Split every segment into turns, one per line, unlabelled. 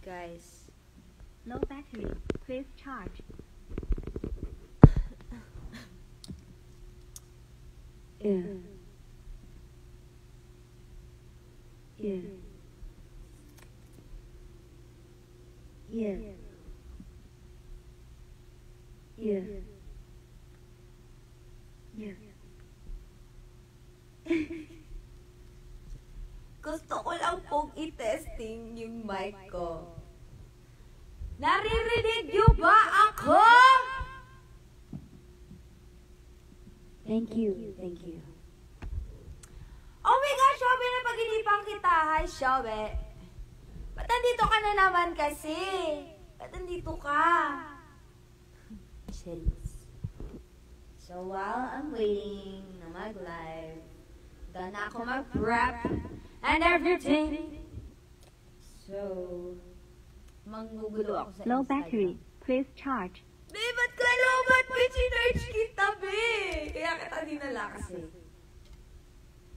guys.
Low battery. Please charge.
Yeah. Yeah. Yeah. Yeah. Yeah. Gusto ko lang pong i-testing yung mic ko. Naririnig niyo ba ako?
Thank you.
Thank you. Oh my gosh, Shobe, na pag-inipan kita. Hi, Shobe. Ba't nandito ka na naman kasi? Ba't nandito ka? Chills. So while I'm waiting na mag-live, gana ako mag-prep and everything. So, manggugulo ako sa
Low
Instagram.
battery. Please charge.
Be, ba't ka low? Ba't may chinarge kita, be? Kaya kita dinala kasi.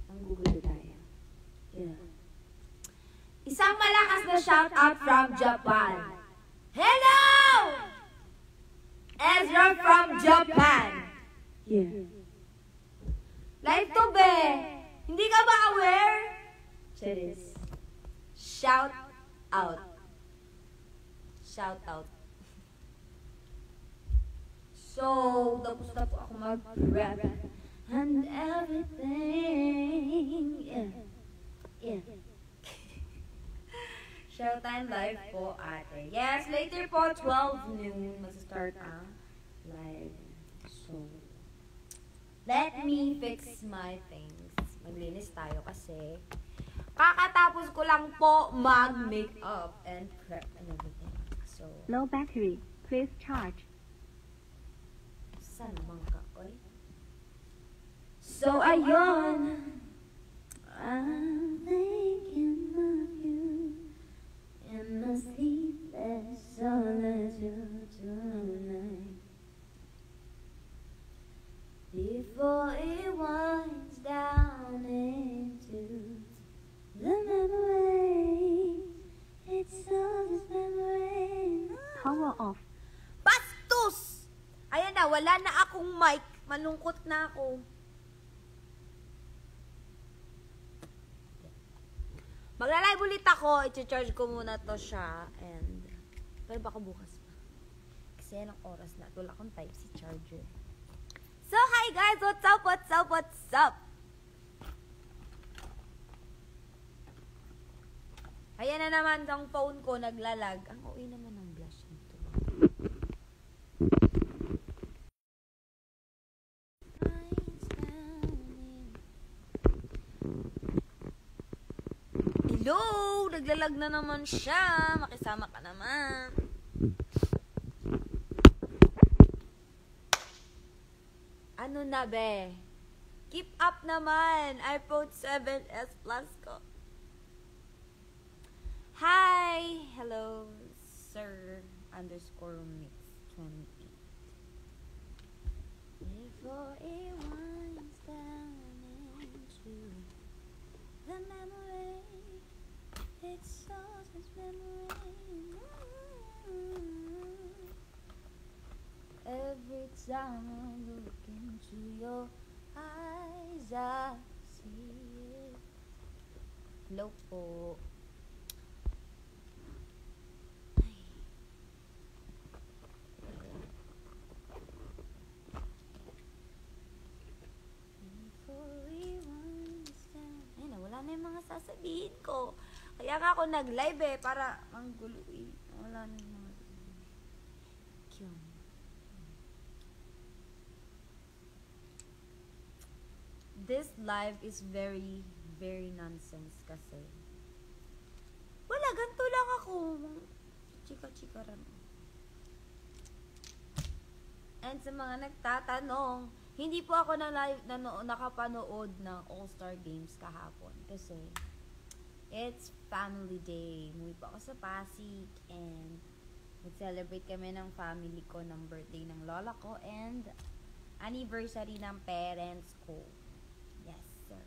Manggugulo tayo. Yeah. Isang malakas na shout out from Japan. Hello! Ezra from Japan.
Yeah.
Live to, be. Hindi ka ba aware? Cheris. Shout out. Shout out. So, tapos na po ako mag-rap. And everything. Yeah. Yeah. Showtime live po, ate. Yes, later po, 12 noon, mag-start ang live. So, let me fix my things. Maglinis tayo kasi kakatapos ko lang po mag-makeup and prep and everything. So,
Low battery. Please charge.
saan naman ka, oy? So, ayun. I'm thinking of you in my sleepless solitude tonight. Before it winds down into the memories, it's all just memories.
Power off.
Bastos! Ayan na, wala na akong mic. Malungkot na ako. Magla-live ulit ako. I-charge ko muna to siya. And, pero baka bukas pa. Kasi anong oras na. Wala akong Type-C charger. So, hi guys! What's up? What's up? What's up? Ayan na naman ang phone ko naglalag. Ang uwi naman ng blush nito. Hello! Naglalag na naman siya. Makisama ka naman. Ano na, be? Keep up naman. iPhone 7s Plus ko. Hi! Hello, sir. _mix 28. Before it winds down into the memory, it's all just memory. Every time I look into your eyes, I see it. Hello po. Ay, nawala na yung mga sasabihin ko. Kaya nga ako nag-live para manggulo Wala na yung mga sasabihin. This live is very, very nonsense kasi. Wala, ganito lang ako. Chika-chika rin. And sa mga nagtatanong, hindi po ako nakapanood ng All-Star Games kahapon kasi it's family day. Umuwi po ako sa Pasig and nag-celebrate kami ng family ko ng birthday ng lola ko and anniversary ng parents ko. Yes, sir.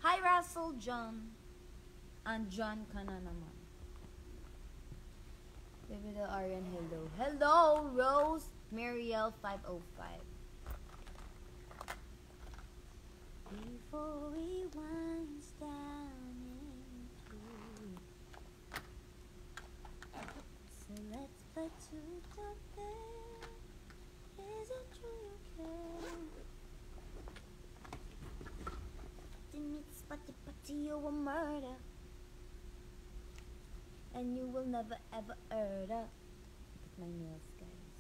Hi, Russell John. John ka na naman. Baby the Arian, hello. Hello, Rose Mariel 505. Before we wind down into it, so let's play to the bed. Is it true you care? It's pati you a murder, and you will never ever err. Look at my nails, guys.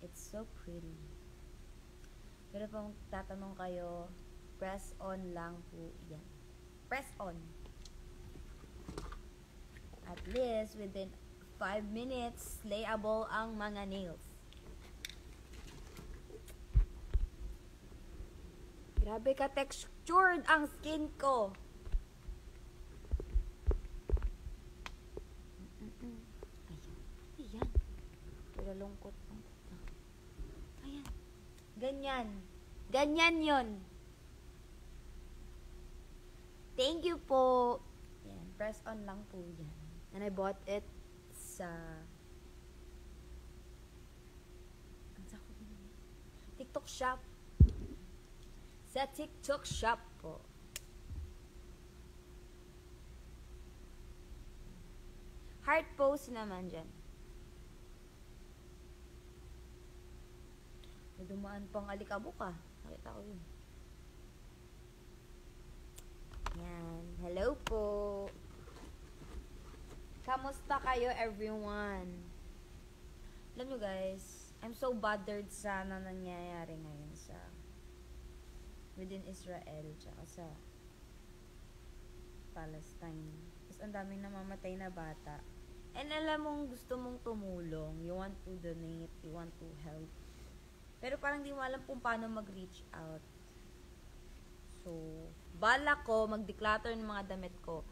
It's so pretty. Pero kung tatanong kayo, press on lang po yan. Press on. At least within 5 minutes, slayable ang mga nails. Grabe ka textured ang skin ko. Ayan. Pero lungkot. Ayan. Ganyan. Ganyan yon. Thank you po. Ayan. Press on lang po yan. And I bought it sa TikTok shop. Sa TikTok shop po. Heart pose naman dyan. May dumaan pang alikabok ah. Nakita ko yun. Yan. Hello po. Kamusta kayo everyone? Alam nyo guys, I'm so bothered sa nangyayari ngayon sa within Israel tsaka sa Palestine. Tapos ang daming namamatay na bata. And alam mong gusto mong tumulong. You want to donate. You want to help. Pero parang di mo alam kung paano mag-reach out. So, bala ko, mag-declutter ng mga damit ko.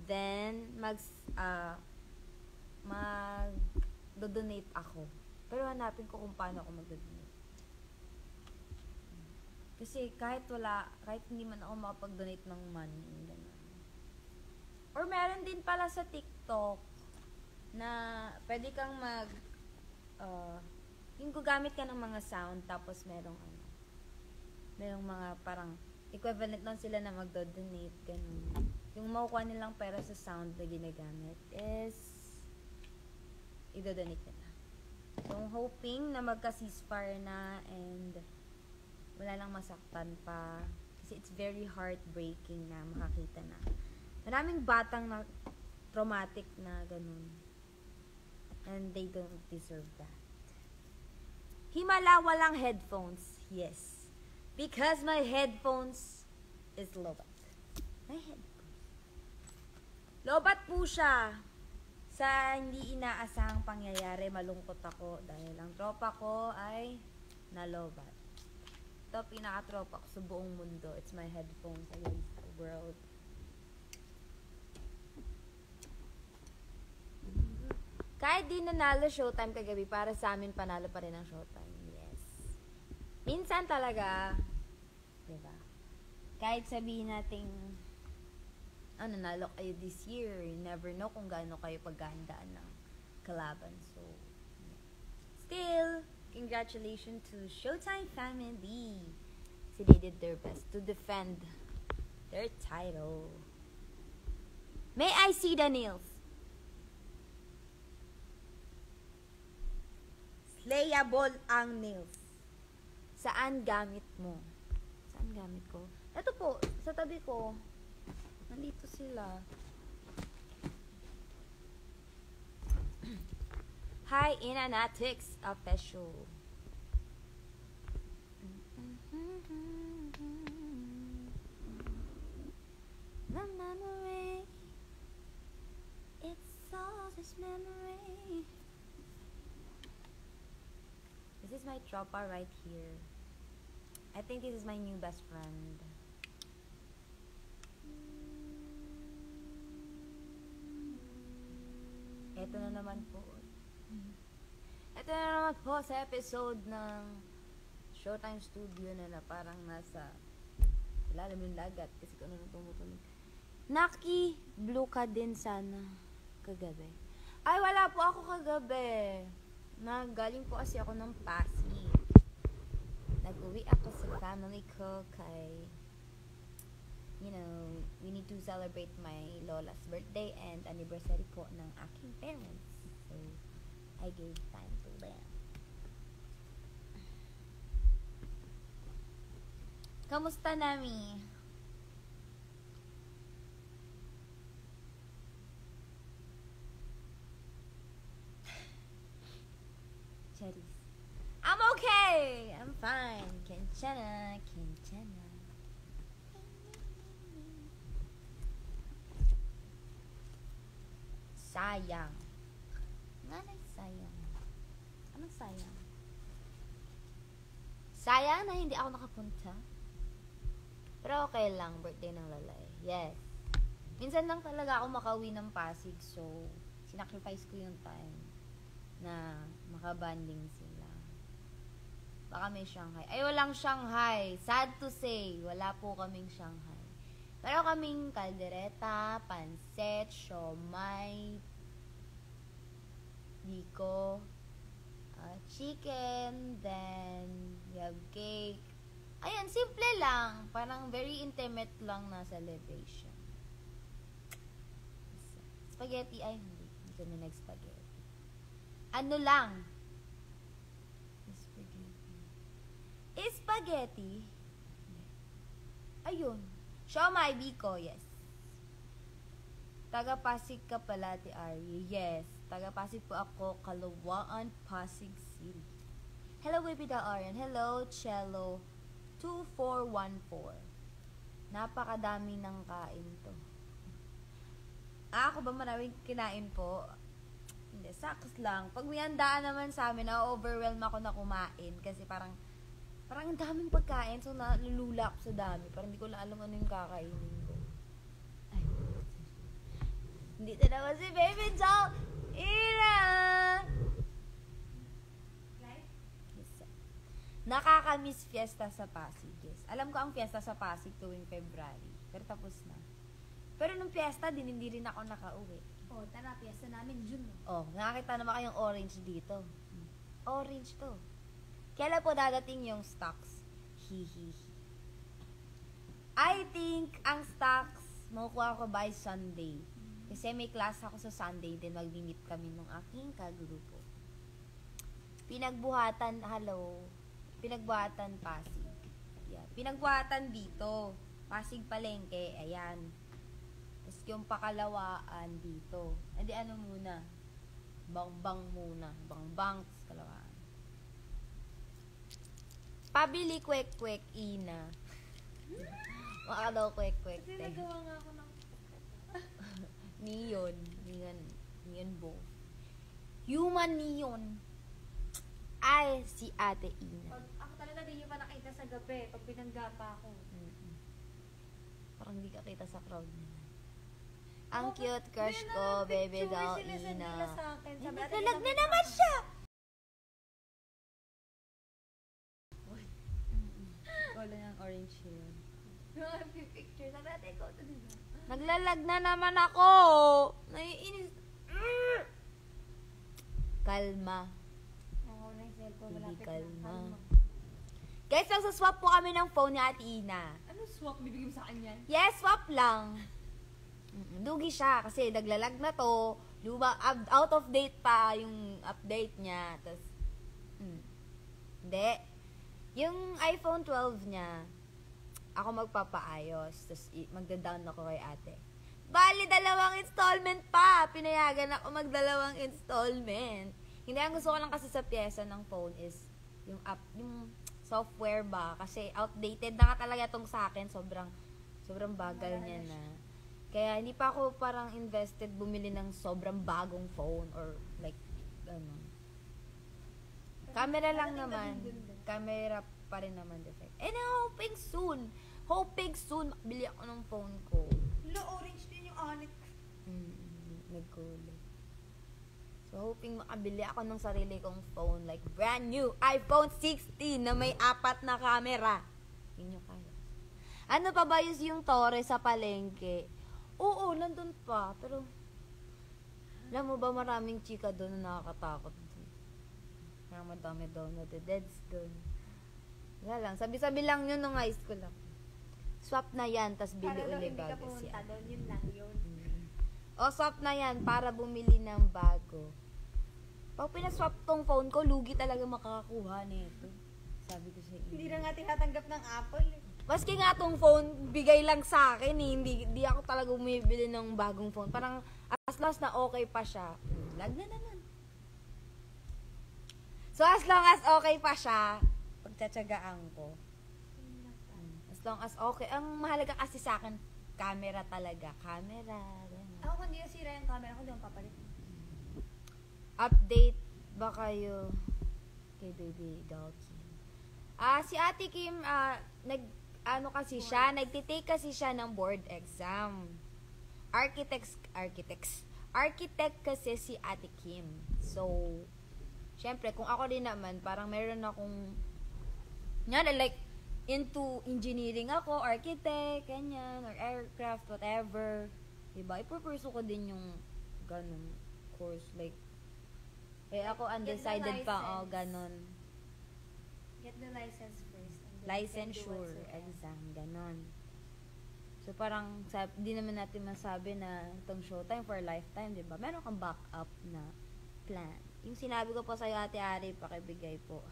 Then, mag-donate ako. Pero hanapin ko kung paano ako mag-donate. Kasi kahit hindi man ako makapag-donate ng money. Ganun. Or meron din pala sa TikTok na pwede kang yung gugamit ka ng mga sound tapos merong mga parang equivalent lang sila na magdo-donate, ganun. Yung makukuha nilang pera sa sound na ginagamit is i-donate nila. So, I'm hoping na magka-ceasefire na and wala lang masaktan pa. Kasi it's very heartbreaking na makakita na. Maraming batang na traumatic na ganun. And they don't deserve that. Himala walang headphones. Yes. Because my headphones is lobat. My headphones. Lobat po siya. Sa hindi inaasahang pangyayari, malungkot ako dahil ang tropa ko ay nalobat. Ito, pinaka-tropa ko sa buong mundo. It's my headphones against the world. Kahit di nanalo Showtime kagabi, para sa amin panalo pa rin ang Showtime. Yes. Minsan talaga, diba? Kahit sabihin nating nanalo kayo this year, you never know kung gaano kayo paghandaan ng kalaban. So, still, congratulations to Showtime family. So they did their best to defend their title. May I see the nails? Slayable ang nails. Saan gamit mo? Saan gamit ko? Ito po, sa tabi ko. Nandito sila. Hi, Inanatics Official. The memory, it's all this memory. This is my tropa right here. I think this is my new best friend. Ito na naman po. Ito na naman po sa episode ng Showtime Studio na parang nasa ilalim yung lagat kasi kung ano tumutunog. Naki, blue ka din sana. kagabi? Ay, wala po ako kagabi. Nagaling po kasi ako ng Pasig. Nag-uwi ako sa family ko kay, we need to celebrate my lola's birthday and anniversary po ng aking parents. So, I gave time to them. Kamusta, Nami? Charis. I'm okay! I'm fine. Kenchana. Sayang. Nga sayang. Anong sayang? Sayang na hindi ako nakapunta. Pero okay lang, birthday ng lalay. Yes. Minsan lang talaga ako makauwi ng Pasig, so sinacrifice ko yung time na makabanding sila. Baka may Shanghai. Ay, walang Shanghai. Sad to say, wala po kaming Shanghai. Pero kaming kaldereta, pansit, siomai, biko, chicken, then we have cake. Ayun, simple lang. Parang very intimate lang na celebration. Spaghetti, ay hindi. Hindi kami nag-spaghetti. Ano lang? Spaghetti. Ayun. Siomai, biko, yes. Taga-Pasig ka pala, Ate Ari. Yes. Taga-Pasig po ako, Kalawaan, Pasig City. Hello, Baby Da Arian. Hello, Cello 2414. Napakadami ng kain to. Ako ba maraming kinain po? Hindi, saks lang. Pag may handaan naman sa amin, na-overwhelm ako na kumain. Kasi parang ang daming pagkain. So, nalulula ako sa dami. Parang hindi ko na alam ano yung kakainin ko. Ay. Hindi na naman si Baby Joe. Ira! Nakakamiss fiesta sa Pasig. Yes. Alam ko ang fiesta sa Pasig tuwing February. Pero tapos na. Pero nung fiesta, hindi rin ako nakauwi.
Oh, tara, fiesta namin June.
Oh, nakakita naman kayong orange dito. Orange to. Kailan po dadating yung stocks? Hihihi. I think ang stocks makukuha ko by Sunday. Kasi may class ako sa Sunday, then mag-meet kami ng aking kagrupo. Pinagbuhatan Pasig. Yeah. Pinagbuhatan dito. Pasig Palengke, ayan. Tapos yung pakalawaan dito. E di ano muna? Bangbang muna. Bangbang, tapos kalawaan. Pabili kwek-kwek, Ina. Maka daw kwek-kwek.
Kasi nagawa nga ako ng
Neon bow. Human neon. Ay, si Ate Ina.
Ako talaga di nyo pa nakita sa gabi pag pinanggata ako.
Parang di ka kita sa crowd nila. Ang cute crush ko, baby doll, Ina. Naglalag na naman siya! Wala yung orange hair.
Yung picture na natin ko.
Naglalag na naman ako! Naiinis. Kalma.
Ako na yung cellphone,
Hindi
malapit
kalma.
na.
Guys, nagsaswap po kami ng phone ni Ate Ina.
Ano swap? Bibigay mo sa akin yan?
Yes, swap lang. Dugi siya kasi naglalag na to. Luma, out of date pa yung update niya. Tapos, hindi. Yung iPhone 12 niya, ako magpapaayos. Tapos, magda-down ako kay ate. Bali, 2 installment pa. Pinayagan ako mag-2 installment. Hindi, ang gusto ko lang kasi sa pyesa ng phone is yung app, yung software ba. Kasi outdated na nga talaga tong sa akin. Sobrang bagal niya na. Kaya hindi pa ako parang invested bumili ng sobrang bagong phone or like, gano'n. Camera lang naman. Camera pa rin naman defect. And hoping soon, makabili ako ng phone ko.
Hello, orange din yung anit.
Nagkulay. So, hoping makabili ako ng sarili kong phone. Like, brand new iPhone 16 na may 4 na camera. Yun yung kaya. Ano pa ba yung Torre sa palengke? Oo, nandun pa. Pero, Alam mo ba, maraming chika doon na nakakatakot. Parang madami daw na deads doon. Wala lang. Sabi-sabi lang yun nung high school ako. Swap na yan, tas bili
Para daw
uli
hindi ka
bago
pumunta
siya.
doon, yun lang yun.
O, swap na yan para bumili ng bago. Pag pinaswap tong phone ko, lugi talaga makakakuha nito. Sabi ko sa
Hindi
iyo.
na nga tinatanggap ng Apple.
Maski nga tong phone, bigay lang sa akin eh. Hindi ako talaga bumibili ng bagong phone. Parang as long as na okay pa siya, lag na naman. So as long as okay pa siya, pagtsatsagaan ko. As long as okay. Ang mahalaga kasi sa akin, camera talaga. Camera. Ganun.
Ako kung di nasira yung camera ko, di ako papalit.
Update ba kayo kay Baby Dalton? Si Ate Kim, nagtitake kasi siya ng board exam. Architect kasi si Ate Kim. So, syempre, kung ako din naman, parang meron akong, like, into engineering ako, architect, ganyan, or aircraft, whatever. Diba? Ipupursue ko din yung ganun course. Like, ako undecided pa, ganun.
Get the license first. And then
Licensure
do whatsoever.
exam, ganon. So, parang, di naman natin masabi na itong showtime for lifetime, di ba? Meron kang backup na plan. Yung sinabi ko po sa'yo, Ate Ari, pakibigay po.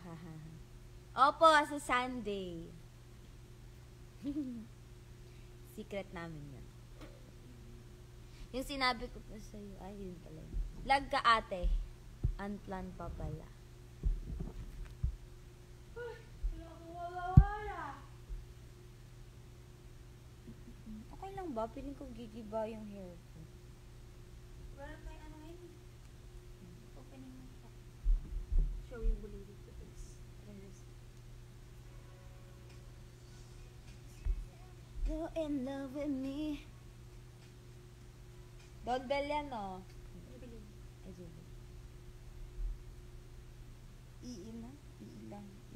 Opo, sa Sunday. Secret namin yun. Yung sinabi ko po sa'yo, ay, yun pala yun. Lag ka, ate. Unplan pa pala. Okay lang ba? Piling ko gigiba yung hair ko.
Wala tayong ano ngayon. Opening mo siya. Show yung bulili ko is.
You're in love with me. Don Bell yan, no? Ay, sige.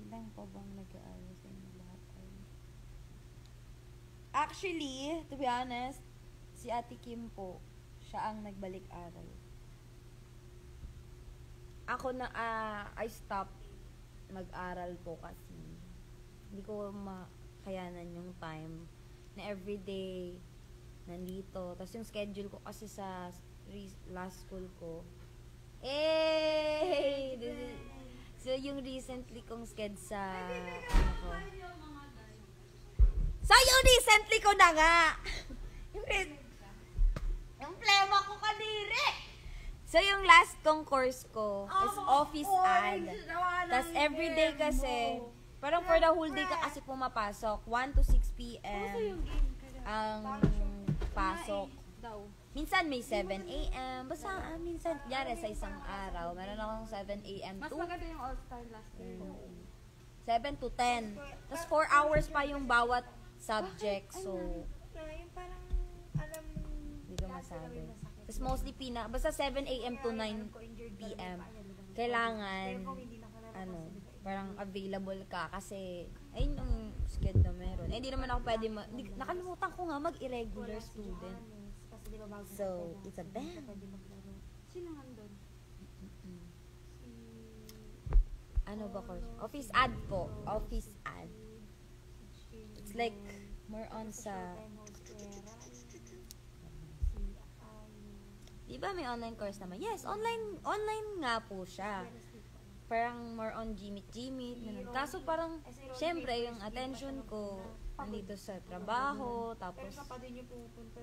Ilang pa bang nag-aaral sa inyo lahat? Actually, to be honest, si Ate Kim po, siya ang nagbalik-aral. Ako na, I stopped mag-aral po kasi hindi ko makayanan yung time na everyday nandito. Tapos yung schedule ko kasi sa last school ko, so yung recently kong sked sa yung recently ko na nga yung plema ko kadiri. So yung last kong course ko is office ad. Tapos everyday kasi parang for the whole day ka kasi pumapasok 1 to 6 p.m. ang pasok. Minsan may 7 a.m. Basta minsan, yari sa isang araw, meron akong 7 a.m.
Mas
to
maganda yung All-Star last year.
7 to 10. Tapos 4 hours pa yung bawat subject. So,
Yung parang, alam,
hindi ko masabi. Tapos mostly basta 7 a.m. to 9 p.m. Kailangan, parang available ka kasi, ayun yung sked na meron. Eh, hindi naman ako pwede, nakalimutan ko nga mag-irregular student. So, it's a band.
Sino nandun?
Ano ba course? Office ad po. Office ad. It's like, more on sa, di ba may online course naman? Yes, online nga po siya. Parang more on Gmeet. Ganun. Kaso parang, syempre, yung attention ko, nandito sa trabaho, tapos,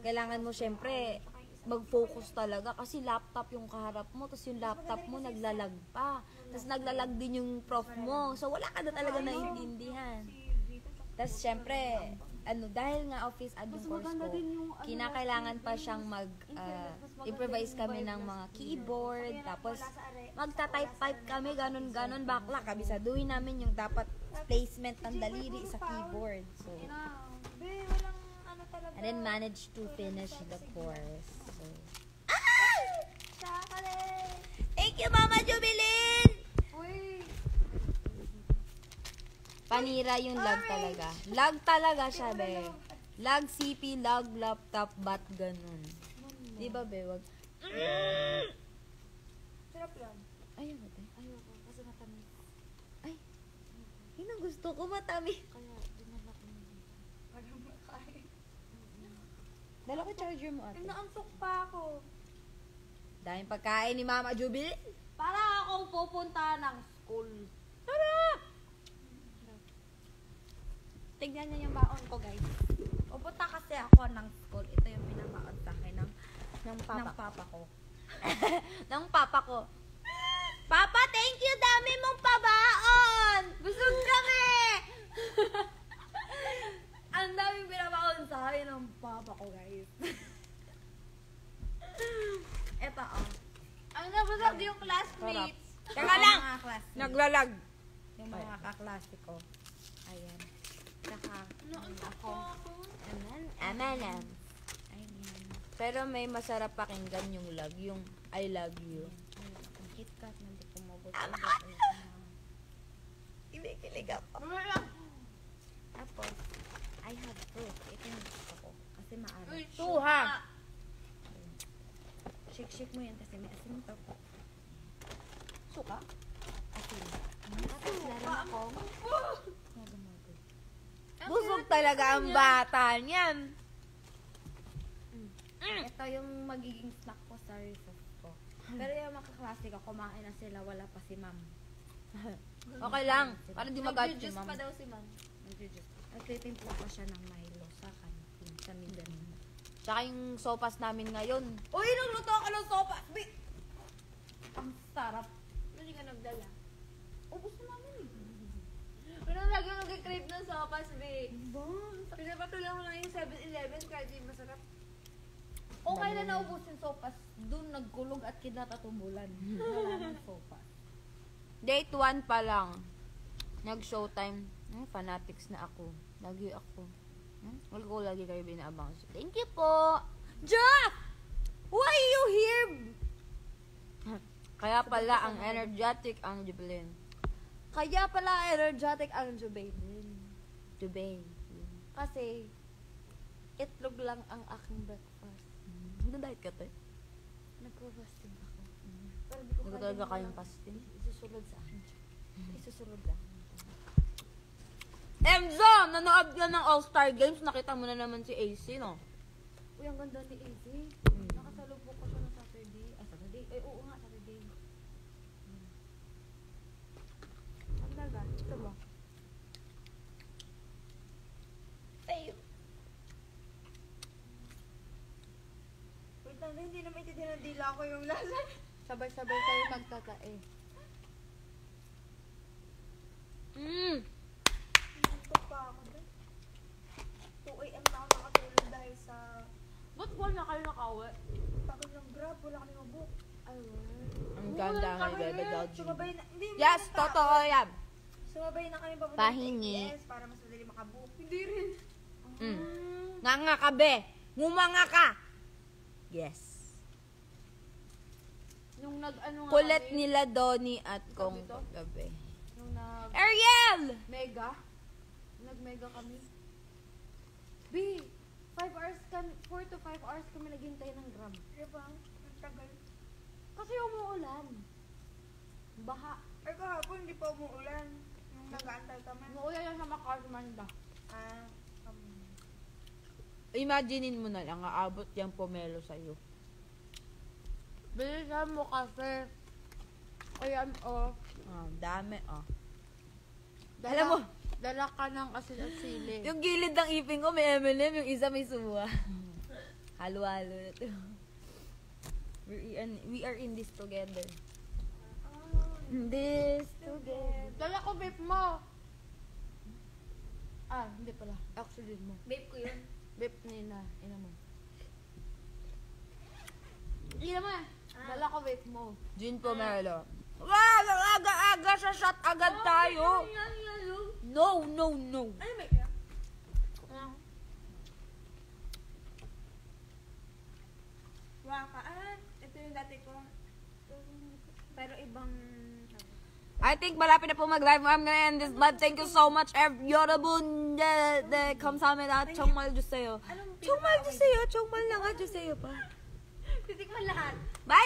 kailangan mo syempre, mag-focus talaga kasi laptop yung kaharap mo, tapos yung laptop mo naglalag pa. Tapos naglalag din yung prof mo. So, wala ka na talaga naiintindihan. Tapos, syempre, dahil nga office ad yung course ko, kinakailangan pa siyang improvise kami ng mga keyboard, tapos magta-type kami, ganon, bakla, kabisaduhin namin yung dapat placement ng daliri sa keyboard. So, and then managed to finish the course. So, thank you, Mama Jubilin! Panira yung lag talaga. Lag talaga siya, be. Lag CP, lag laptop, bat ganun. Di ba, be? Wag.
Masarap yan.
Ayaw mo, te.
Ayoko, kasi matamis.
Ay, yun ang gusto ko, matami.
Kaya, dinala ko na dito. Para makain.
Dala ko charger mo, ate.
Inaantok pa ako.
Daming pagkain ni Mama Jubil.
Para akong pupunta ng school. Tignan niyo yung baon ko, guys. Pupunta kasi ako ng school. Ito yung pinabaon sa akin ng papa ko.
Ng papa ko. Papa, thank you! Dami mong pabaon! Busog kami!
Ang daming pinabaon sa akin ng papa ko, guys. Eto, oh. Ang nabusog yung classmates.
Teka lang!
Mga classmates.
Naglalag.
Yung mga kaklase ko. Ayan. Saka, ako.
Amanam.
Ayan.
Pero may masarap pakinggan yung love, yung I love you.
Ang KitKat na di kumabot.
Kinikilig ako.
Tapos, I have fruit. Ito yung gusto ko. Kasi maalat.
Suha!
Shake-shake mo yan kasi may asin to.
Suka?
Asin. Tapos, laran ako. Mago-mago.
Busog talaga ang bata niyan.
Ito yung magiging snack ko sa recess ko. Pero yung makaklase ko, kumain na sila. Wala pa si ma'am.
Okay lang. Para di magalit si
Nag-juice
ma'am.
pa daw si ma'am. Nag-juice. Nagtitimpla pa siya ng Milo sa kantin. Sa Mindanao.
Tsaka yung sopas namin ngayon.
Uy, nagluto ako ng sopa! Ang sarap. Hindi ka nagdala. Ubus na namin eh. Pero lagi nag-crave ng sopas, be. Pinapatulang ko lang yung 7-Eleven kahit di masarap. O kailan naubos yung sopas, dun nagkulog at kinatatubulan. Wala ng sopas.
Date 1 pa lang. Nag-showtime. Fanatics na ako. Lagi ako. Wala ko lagi kayo binaabang. Thank you po. Jeff! Why you here? Kaya pala ang energetic ang Jubilin.
Kaya pala energetic ang Jubain.
Jubain.
Kasi, itlog lang ang aking breakfast.
Nag-diet ka to?
Nagpo-fasting ako. Pero di ko
Hindi ko
kaya
talaga
yung
kayang
walang-
fasting.
Isusunod sa akin. Isusunod lang.
Enzo! Nanood ka ng All-Star Games. Nakita mo na naman si AC, no?
Uy, ang ganda ni AC. Nakasalubok ko siya ng Saturday. Saturday? Oo nga, Saturday. Ang daga. Ito ba? Fail. Wait lang, hindi na maintindihan ng dila ko yung lasa. Sabay-sabay tayo magtatae. Nantok pa ako doon. 2 AM na ako nakatulog dahil sa
Ba't wala kayo nakawi?
pagod ng grab. Wala kami mabook. Ay,
Ang ganda kay Bebe Dodgy.
Sumabay na, hindi
Yes,
mga tao.
totoo yan.
Sumabay na kami papunta
Pahingi.
sa ABS para mas madali makabook. Hindi rin.
Nga nga ka, be. Ngumanga ka. Yes.
Nung nag-ano nga
Kulit
kami,
nila Donnie at Kong
Sabi to?
gabi.
nung
Ariel!
nag-mega, nag-mega kami. B, 5 hours kami, 4 to 5 hours kami naghintay ng grab. Diba? Ang tagal. Kasi umuulan. Baha.
Ay, kahapon hindi pa umuulan. Nung nag-aantay kami.
Umuulan lang sa Macarmanda.
Ah,
Imaginein mo na lang, aabot yung pomelo sa'yo.
Bilisan mo kasi. Ayan, oh.
Dami, oh.
Dala,
Alam mo,
dala ka ng asin at sili.
yung gilid ng ipin ko may M&M, yung isa may suwa. Halo-halo na to. We are in this together. This together.
Dala ko vape mo. Ah, hindi pala. Actually mo.
babe ko yun.
Vape ni na. Ina mo. Ina mo. Dala ko vape mo.
Gin pomelo. Wow! Aga-aga sa shot agad tayo. No, no, no.
Ano ba kaya? Wakaan. Ito yung dati ko. Pero ibang...
I think malapit na po mag-live. I'm gonna end this, but thank you so much, 여러분. 네, 감사합니다. 정말 주세요.
Anong
정말 주세요. 정말 나가주세요 pa.
Titikman lahat.
Bye!